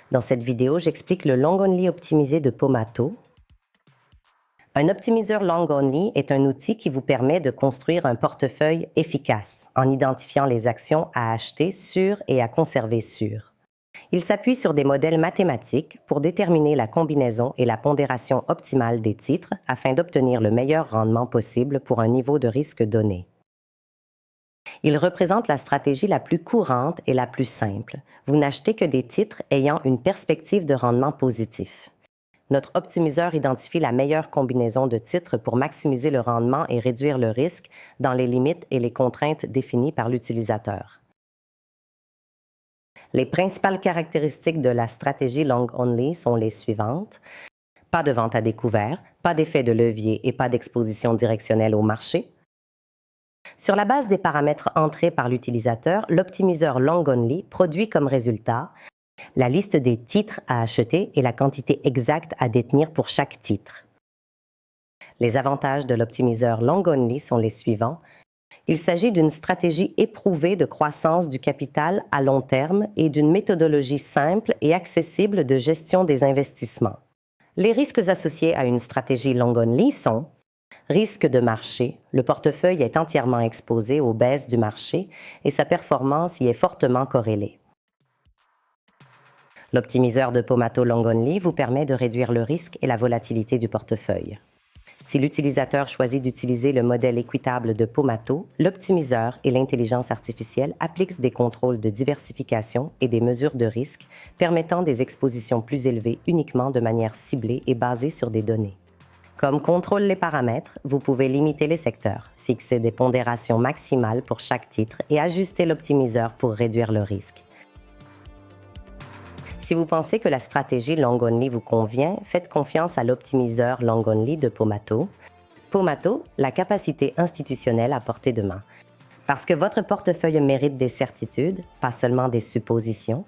Dans cette vidéo, j'explique le Long Only optimisé de Pomato. Un optimiseur Long Only est un outil qui vous permet de construire un portefeuille efficace en identifiant les actions à acheter sur et à conserver sur. Il s'appuie sur des modèles mathématiques pour déterminer la combinaison et la pondération optimale des titres afin d'obtenir le meilleur rendement possible pour un niveau de risque donné. Il représente la stratégie la plus courante et la plus simple. Vous n'achetez que des titres ayant une perspective de rendement positif. Notre optimiseur identifie la meilleure combinaison de titres pour maximiser le rendement et réduire le risque dans les limites et les contraintes définies par l'utilisateur. Les principales caractéristiques de la stratégie Long Only sont les suivantes. Pas de vente à découvert, pas d'effet de levier et pas d'exposition directionnelle au marché. Sur la base des paramètres entrés par l'utilisateur, l'optimiseur Long Only produit comme résultat la liste des titres à acheter et la quantité exacte à détenir pour chaque titre. Les avantages de l'optimiseur Long Only sont les suivants. Il s'agit d'une stratégie éprouvée de croissance du capital à long terme et d'une méthodologie simple et accessible de gestion des investissements. Les risques associés à une stratégie Long Only sont risque de marché. Le portefeuille est entièrement exposé aux baisses du marché et sa performance y est fortement corrélée. L'optimiseur de Pomato Long Only vous permet de réduire le risque et la volatilité du portefeuille. Si l'utilisateur choisit d'utiliser le modèle équitable de Pomato, l'optimiseur et l'intelligence artificielle appliquent des contrôles de diversification et des mesures de risque permettant des expositions plus élevées uniquement de manière ciblée et basée sur des données. Comme contrôle les paramètres, vous pouvez limiter les secteurs, fixer des pondérations maximales pour chaque titre et ajuster l'optimiseur pour réduire le risque. Si vous pensez que la stratégie Long Only vous convient, faites confiance à l'optimiseur Long Only de Pomato. Pomato, la capacité institutionnelle à portée de main. Parce que votre portefeuille mérite des certitudes, pas seulement des suppositions,